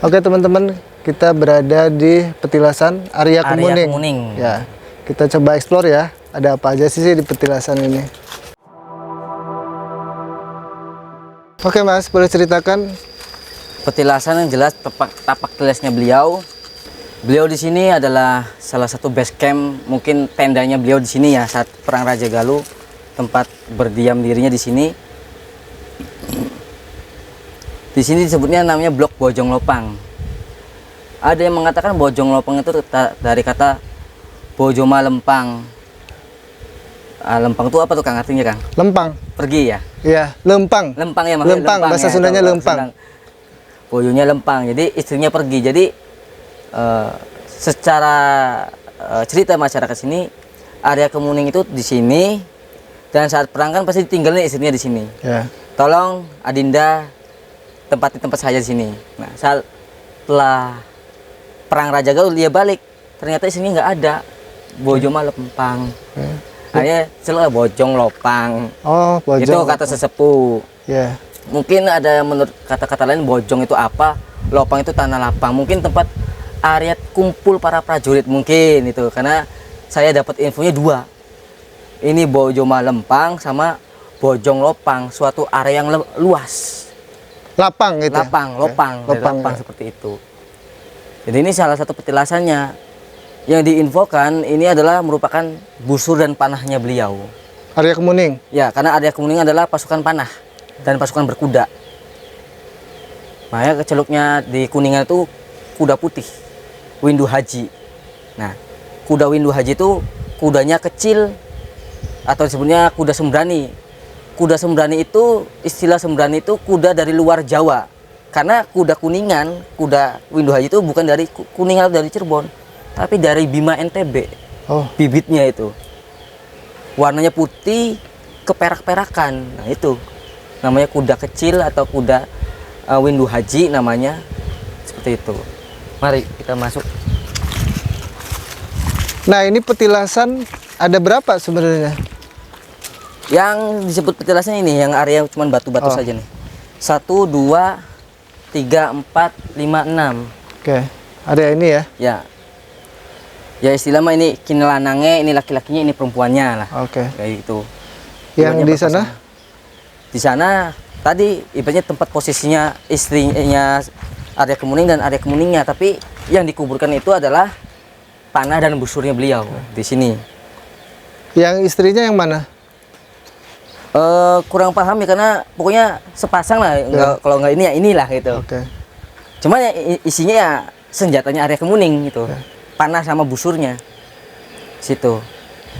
Oke teman-teman, kita berada di petilasan Area Kemuning. Kemuning. Ya, kita coba explore ya. Ada apa aja sih di petilasan ini? Oke Mas, boleh ceritakan? Petilasan yang jelas tapak tilasnya beliau. Beliau di sini adalah salah satu base camp, mungkin tendanya beliau di sini ya saat Perang Raja Galuh, tempat berdiam dirinya di sini. Di sini disebutnya namanya Blok Bojong Lopang. Ada yang mengatakan Bojong Lopang itu dari kata Bojoma Lempang. Lempang itu apa tuh Kang artinya Kang? Lempang. Pergi ya? Iya, lempang. Lempang ya maksudnya. Lempang, bahasa ya, Sundanya lempang. Bojonya lempang, jadi istrinya pergi. Jadi secara cerita masyarakat sini, Area Kemuning itu di sini, dan saat perang kan pasti ditinggalin istrinya di sini. Ya. Tolong Adinda tempati tempat saya di sini. Nah, setelah Perang Raja Galuh dia balik, ternyata istrinya nggak ada. Bojoma lempang. Akhirnya celah Bojong Lopang. Oh, Bojong. Itu kata sesepuh. Ya. Mungkin ada menurut kata-kata lain Bojong itu apa, Lopang itu tanah lapang. Mungkin tempat area kumpul para prajurit mungkin itu. Karena saya dapat infonya dua. Ini Bojoma Lempang sama Bojong Lopang, suatu area yang luas. Lapang gitu. Lapang, Ya? lopang, dari Lopang, lapang ya. seperti itu. Jadi ini salah satu petilasannya. Yang diinfokan ini adalah merupakan busur dan panahnya beliau. Area Kemuning. Ya, karena Area Kemuning adalah pasukan panah dan pasukan berkuda. Makanya keceluknya di Kuningan itu kuda putih, Windu Haji. Nah, kuda Windu Haji itu kudanya kecil atau disebutnya kuda sembrani. Kuda sembrani itu, istilah sembrani itu kuda dari luar Jawa. Karena kuda Kuningan, kuda Windu Haji itu bukan dari Kuningan atau dari Cirebon, tapi dari Bima NTB. Oh, Bibitnya itu. Warnanya putih, keperak-perakan. Nah, itu namanya kuda kecil atau kuda Windu Haji namanya, seperti itu. Mari kita masuk. nah ini petilasan ada berapa sebenarnya? Yang disebut petilasan ini yang area cuma batu-batu saja nih. 1, 2, 3, 4, 5, 6. Oke, area ini ya. Ya. Ya istilah mah ini kinelanange, ini laki-lakinya, ini perempuannya lah. Oke. Kayak gitu. Yang Ibaratnya di sana? berpasangan. Di sana tadi ibaratnya tempat posisinya istrinya Area Kemuning dan Area Kemuningnya, tapi yang dikuburkan itu adalah panah dan busurnya beliau di sini. Yang istrinya yang mana? Kurang paham ya karena pokoknya sepasang lah, Ya. kalau nggak ini ya inilah gitu. Oke. Cuma ya, isinya ya senjatanya Area Kemuning gitu, panah sama busurnya situ.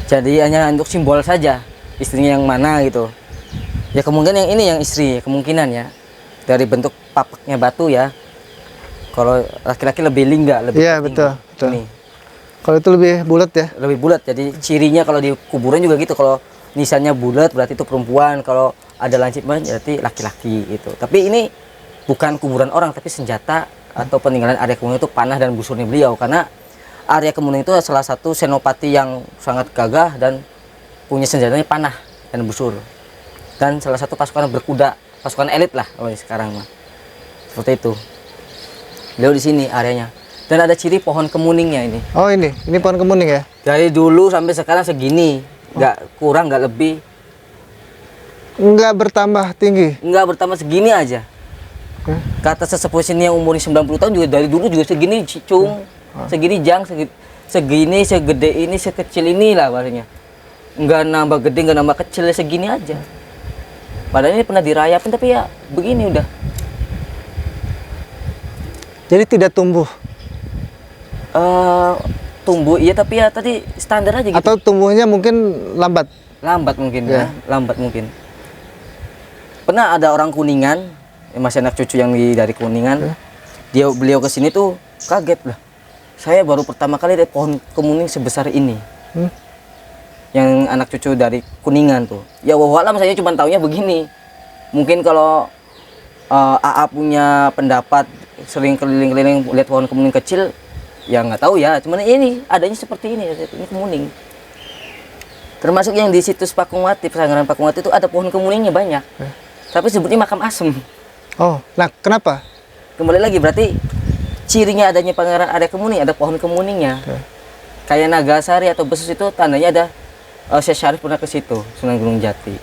Jadi hanya untuk simbol saja istrinya yang mana gitu. Ya kemungkinan yang ini yang istri, kemungkinan ya dari bentuk papaknya batu ya. Kalau laki-laki lebih lingga, lebih Iya, tinggi. betul, betul. Ini Kalau itu lebih bulat ya? lebih bulat. Jadi cirinya kalau di kuburan juga gitu. Kalau nisannya bulat berarti itu perempuan. Kalau ada lancip berarti laki-laki itu. Tapi ini bukan kuburan orang, tapi senjata atau peninggalan Area Kemuning itu panah dan busurnya beliau. Karena Area Kemuning itu salah satu senopati yang sangat gagah dan punya senjatanya panah dan busur. Dan salah satu pasukan berkuda, pasukan elit lah kalau sekarang mah. Seperti itu. Beliau di sini areanya. Dan ada ciri pohon kemuningnya ini. Oh ini pohon kemuning ya? Dari dulu sampai sekarang segini, nggak kurang nggak lebih, Enggak bertambah tinggi? nggak bertambah segini aja. Kata sesepuh sini yang umurnya 90 tahun juga dari dulu juga segini cung, segini jang, segini, segede ini, sekecil inilah bahasanya. Nggak nambah gede, nggak nambah kecil, segini aja. Padahal ini pernah dirayapin tapi ya begini udah. Jadi tidak tumbuh? Tumbuh iya tapi ya tadi standar aja gitu. Atau tumbuhnya mungkin lambat? Lambat mungkin Ya. ya, lambat mungkin. Pernah ada orang Kuningan, masih anak cucu yang dari Kuningan, beliau ke sini tuh kaget lah. Saya baru pertama kali lihat pohon kemuning sebesar ini. Yang anak cucu dari Kuningan tuh. Ya wallahualam saya cuma taunya begini. Mungkin kalau AA punya pendapat sering keliling-keliling lihat pohon kemuning kecil, ya nggak tahu ya. Cuman ini adanya seperti ini kemuning. Termasuk yang di situs Pakumwati, Pesanggaran Pakumwati itu ada pohon kemuningnya banyak. Tapi sebutnya makam asem. Oh, nah kenapa? Kembali lagi berarti cirinya adanya Pangandaran area kemuning, ada pohon kemuningnya. Kayak Nagasari atau Besus itu tandanya ada Syekh Syarif pernah ke situ, Sunan Gunung Jati.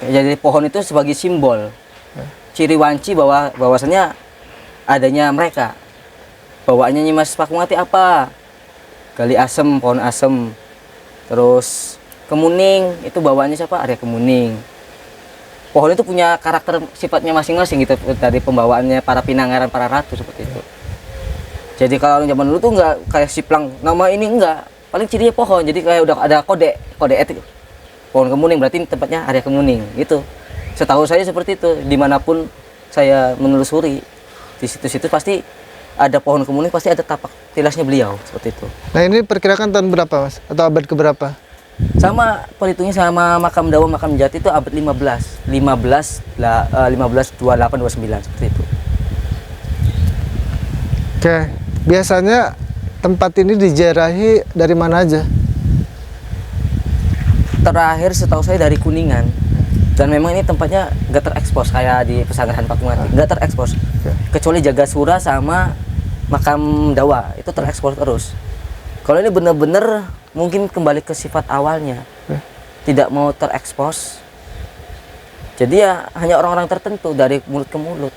Jadi pohon itu sebagai simbol, ciri wanci bahwasanya adanya mereka. Bawaannya Nyi Mas Pakungati apa? Gali asem, pohon asem. Terus kemuning itu bawaannya siapa? Arya Kemuning. Pohon itu punya karakter sifatnya masing-masing gitu dari pembawaannya para pinangaran, para ratu seperti itu. Jadi kalau zaman dulu tuh nggak kayak siplang nama ini enggak, paling cirinya pohon. Jadi kayak udah ada kode etik. Pohon kemuning berarti tempatnya Arya Kemuning gitu. Setahu saya seperti itu. Dimanapun saya menelusuri di situ-situ pasti ada pohon kemuning, pasti ada tapak tilasnya beliau seperti itu. Nah ini perkirakan tahun berapa Mas? Atau abad keberapa? Sama perhitungnya sama makam Dawa, makam Jati itu abad 15 28 29 seperti itu. Oke, biasanya tempat ini diziarahi dari mana aja? Terakhir setahu saya dari Kuningan, dan memang ini tempatnya nggak terekspos kayak di Pesanggerahan Pakungati, nggak terekspos. Kecuali Jagasura sama makam Dawa itu terekspos terus. Kalau ini benar-benar mungkin kembali ke sifat awalnya, tidak mau terekspos. Jadi ya hanya orang-orang tertentu dari mulut ke mulut.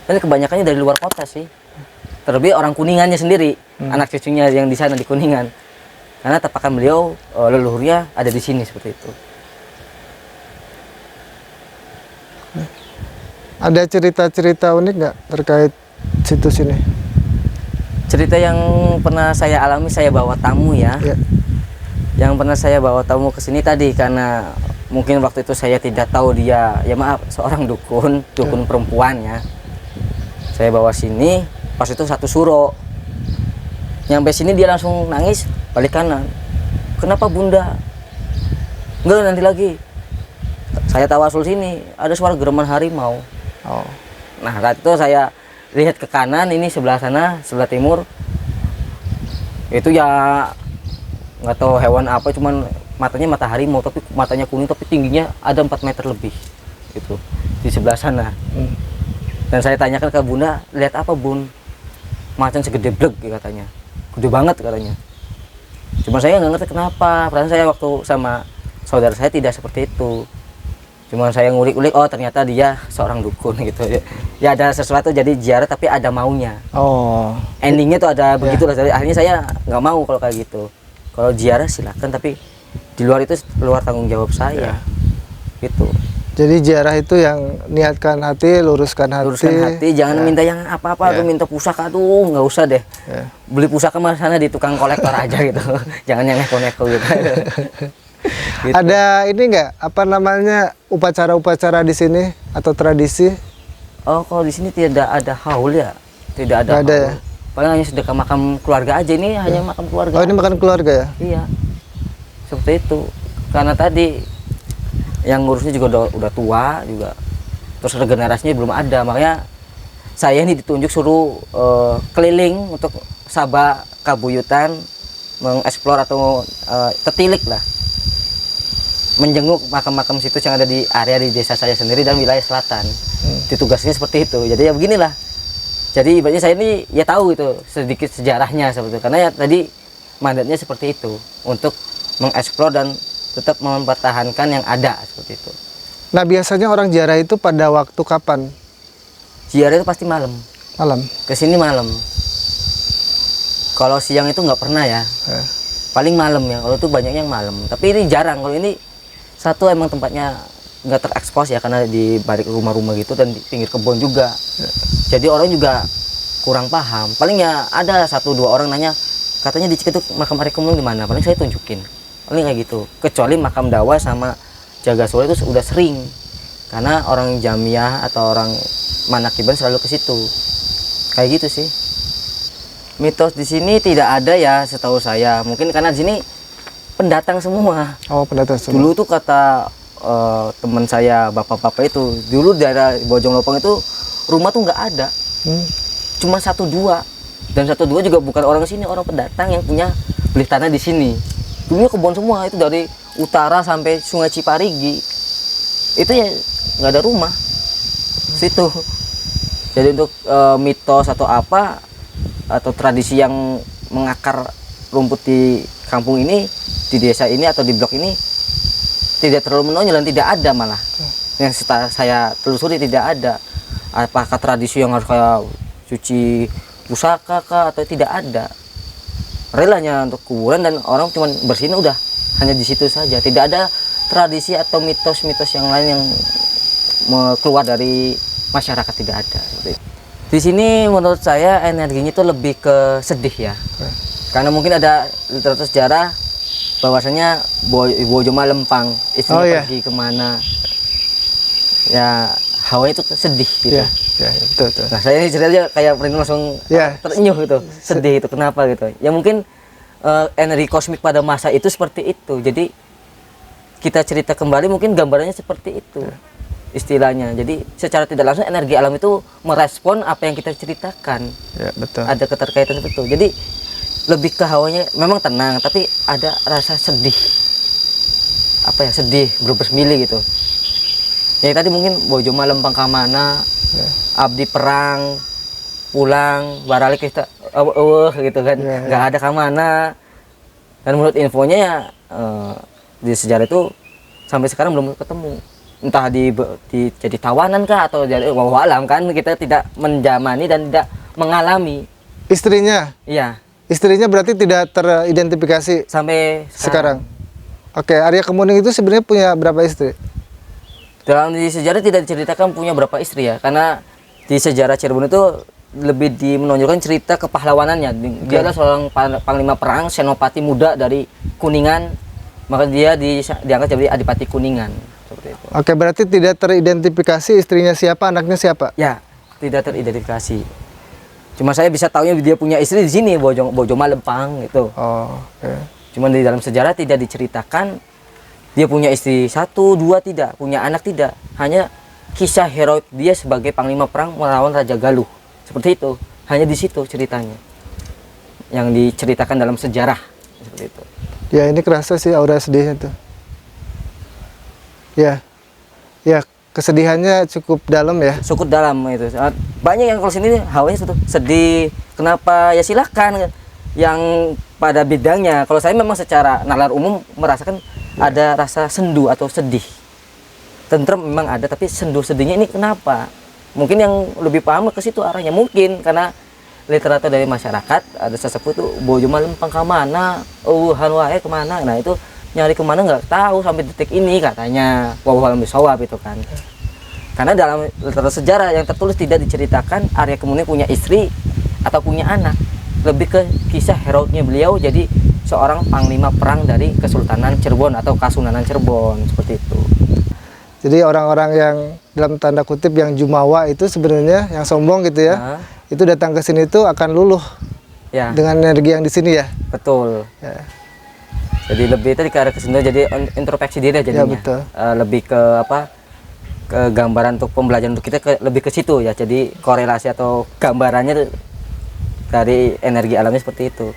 Dan kebanyakannya dari luar kota sih. Terlebih orang Kuningannya sendiri, anak cucunya yang di sana di Kuningan. Karena tapakan beliau leluhurnya ada di sini seperti itu. Ada cerita-cerita unik nggak terkait situs ini? Cerita yang pernah saya alami, saya bawa tamu ya. Yang pernah saya bawa tamu ke sini tadi karena mungkin waktu itu saya tidak tahu dia, ya maaf, seorang dukun perempuan ya. Saya bawa sini, pas itu satu suro. Nyampe sini dia langsung nangis, balik kanan. Kenapa bunda? Enggak, nanti lagi. Saya tawasul sini, ada suara gereman harimau. Oh. Nah saat itu saya lihat ke kanan, ini sebelah sana, sebelah timur. Itu ya nggak tahu hewan apa, cuman matanya mata harimau, tapi matanya kuning, tapi tingginya ada 4 meter lebih. Itu di sebelah sana. Dan saya tanyakan ke bunda, lihat apa bun? Macan segede bleg katanya. Gede banget katanya. Cuma saya nggak ngerti kenapa. Perasaan saya waktu sama saudara saya tidak seperti itu. Cuma saya ngulik-ulik, oh ternyata dia seorang dukun gitu. Ya ada sesuatu jadi ziarah tapi ada maunya. Oh. Endingnya tuh ada begitulah. Jadi akhirnya saya nggak mau kalau kayak gitu. Kalau ziarah silakan, tapi di luar itu luar tanggung jawab saya. Gitu. Jadi ziarah itu yang niatkan hati, luruskan hati. Luruskan hati, jangan minta yang apa-apa tuh, minta pusaka tuh nggak usah deh. Beli pusaka mah sana di tukang kolektor aja gitu. Jangan yang neko-neko gitu. Gitu. Ada ini nggak, apa namanya, upacara-upacara di sini atau tradisi? Oh, kalau di sini tidak ada haul ya, tidak ada. Ada ya? Paling hanya sedekah makam keluarga aja, ini hanya makam keluarga. Oh ini makan keluarga ya? Iya, seperti itu. Karena tadi yang ngurusnya juga udah tua juga, terus regenerasinya belum ada, makanya saya ini ditunjuk suruh keliling untuk Sabah Kabuyutan, mengeksplor atau tertilik lah, menjenguk makam-makam situs yang ada di area di desa saya sendiri dan wilayah selatan. Ditugasnya seperti itu. Jadi ya beginilah. Jadi ibaratnya saya ini ya tahu itu sedikit sejarahnya seperti itu. Karena ya tadi mandatnya seperti itu, untuk mengeksplor dan tetap mempertahankan yang ada seperti itu. Nah biasanya orang ziarah itu pada waktu kapan? Ziarah itu pasti malam. Malam? Kesini malam. Kalau siang itu nggak pernah ya. Paling malam ya. Kalau itu banyak yang malam. Tapi ini jarang. Kalau ini satu emang tempatnya nggak terekspos ya, karena di balik rumah-rumah gitu dan di pinggir kebun juga. Jadi orang juga kurang paham. Paling ya ada 1-2 orang nanya, katanya di Ciketuk makam Arya Kemuning di mana? Paling saya tunjukin. Paling kayak gitu. Kecuali makam Dawa sama Jagasura itu udah sering. Karena orang Jamiah atau orang Manakiban selalu ke situ. Kayak gitu sih. Mitos di sini tidak ada ya setahu saya. Mungkin karena di sini pendatang semua. Oh, pendatang semua. Dulu tuh kata teman saya, bapak-bapak itu, dulu daerah Bojong Lopang itu rumah tuh nggak ada. Cuma 1-2. Dan 1-2 juga bukan orang sini, orang pendatang yang punya beli tanah di sini. Dulunya kebun semua, itu dari utara sampai Sungai Ciparigi. Itu ya nggak ada rumah. Situ. Jadi untuk mitos atau apa atau tradisi yang mengakar rumput di kampung ini, di desa ini atau di blok ini tidak terlalu menonjol dan tidak ada malah. Yang saya telusuri tidak ada. Apakah tradisi yang harus kayak cuci pusaka kah atau tidak ada. Relanya untuk kuburan dan orang cuma bersihin udah hanya di situ saja. Tidak ada tradisi atau mitos-mitos yang lain yang keluar dari masyarakat, tidak ada. Di sini menurut saya energinya itu lebih ke sedih ya. Karena mungkin ada literatur sejarah bahwasanya Bojo Malempang istrinya pergi kemana. Ya hawanya itu sedih gitu. Betul. Nah saya ini ceritanya kayak langsung terenyuh gitu, sedih itu kenapa gitu. Ya mungkin energi kosmik pada masa itu seperti itu. Jadi kita cerita kembali mungkin gambarannya seperti itu istilahnya. Jadi secara tidak langsung energi alam itu merespon apa yang kita ceritakan. Ya betul. Ada keterkaitan seperti itu. Jadi lebih ke hawanya memang tenang tapi ada rasa sedih. Apa ya, sedih bersmili gitu. Ya tadi mungkin Bojo Malempang kamana, abdi perang, pulang, baralik kita gitu kan, nggak ada kamana. Dan menurut infonya ya di sejarah itu sampai sekarang belum ketemu. Entah jadi tawanan kah atau jadi wallahu alam kan, kita tidak menjamani dan tidak mengalami. Istrinya? Iya. Istrinya berarti tidak teridentifikasi sampai sekarang. Oke, Arya Kemuning itu sebenarnya punya berapa istri? Dalam di sejarah tidak diceritakan punya berapa istri ya, karena di sejarah Cirebon itu lebih menonjolkan cerita kepahlawanannya. Dia adalah seorang panglima perang, senopati muda dari Kuningan, maka dia diangkat jadi Adipati Kuningan. Seperti itu. Oke, berarti tidak teridentifikasi istrinya siapa, anaknya siapa? Ya, tidak teridentifikasi. Cuma saya bisa tahunya dia punya istri di sini, Bojo Malempang gitu. Oh, oke. Cuma di dalam sejarah tidak diceritakan dia punya istri 1, 2 tidak, punya anak tidak. Hanya kisah heroik dia sebagai panglima perang melawan Raja Galuh. Seperti itu. Hanya di situ ceritanya. Yang diceritakan dalam sejarah seperti itu. Ya, ini kerasa sih aura sedihnya tuh. Ya. Ya, kesedihannya cukup dalam ya. Cukup dalam itu. Banyak yang kalau sini hawanya sedih. Kenapa? Ya silakan yang pada bidangnya. Kalau saya memang secara nalar umum merasakan ada rasa sendu atau sedih. Tentrem memang ada, tapi sendu sedihnya ini kenapa? Mungkin yang lebih paham ke situ arahnya, mungkin karena literatur dari masyarakat ada sesepuh itu Bojo Malempang kemana, Hanwae kemana. Nah itu nyari kemana nggak tahu sampai detik ini katanya. Wallahu a'lam bishawab itu kan. Karena dalam literatur sejarah yang tertulis tidak diceritakan Arya Kemuning punya istri atau punya anak. Lebih ke kisah heroiknya beliau jadi seorang panglima perang dari Kesultanan Cirebon atau Kasunanan Cirebon, seperti itu. Jadi orang-orang yang dalam tanda kutip yang jumawa itu sebenarnya yang sombong gitu ya, itu datang ke sini itu akan luluh ya, dengan energi yang di sini ya. Betul. Ya. Jadi lebih tadi ke arah kesini, jadi introspeksi diri jadinya. Ya, betul. Lebih ke apa? Ke gambaran untuk pembelajaran untuk kita lebih ke situ ya. Jadi korelasi atau gambarannya dari energi alamnya seperti itu.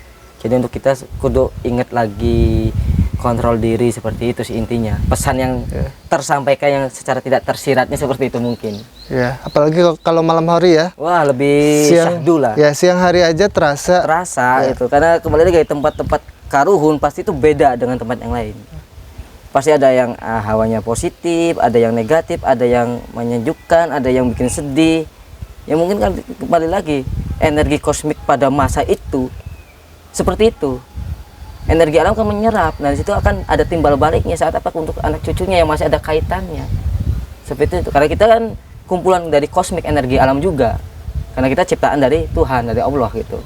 Jadi untuk kita kudu ingat lagi, kontrol diri, seperti itu sih intinya. Pesan yang tersampaikan yang secara tidak tersiratnya seperti itu mungkin. Ya, apalagi kalau malam hari ya. Wah, lebih syahdu lah. Ya, siang hari aja terasa itu. Karena kembali lagi tempat-tempat karuhun pasti itu beda dengan tempat yang lain. Pasti ada yang hawanya positif, ada yang negatif, ada yang menyejukkan, ada yang bikin sedih. Ya mungkin kan kembali lagi energi kosmik pada masa itu seperti itu. Energi alam kan menyerap. Nah, di situ akan ada timbal baliknya saat apa untuk anak cucunya yang masih ada kaitannya. Seperti itu. Karena kita kan kumpulan dari kosmik energi alam juga. Karena kita ciptaan dari Tuhan, dari Allah gitu.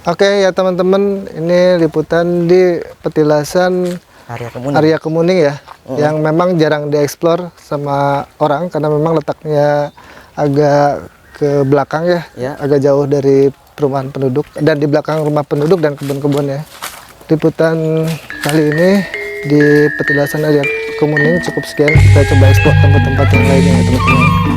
Oke ya teman-teman, ini liputan di petilasan Arya Kemuning ya, yang memang jarang dieksplor sama orang karena memang letaknya agak ke belakang ya, agak jauh dari perumahan penduduk dan di belakang rumah penduduk dan kebun-kebun ya. Liputan kali ini di petilasan Arya Kemuning cukup sekian. Kita coba eksplor tempat-tempat yang lainnya ya teman-teman.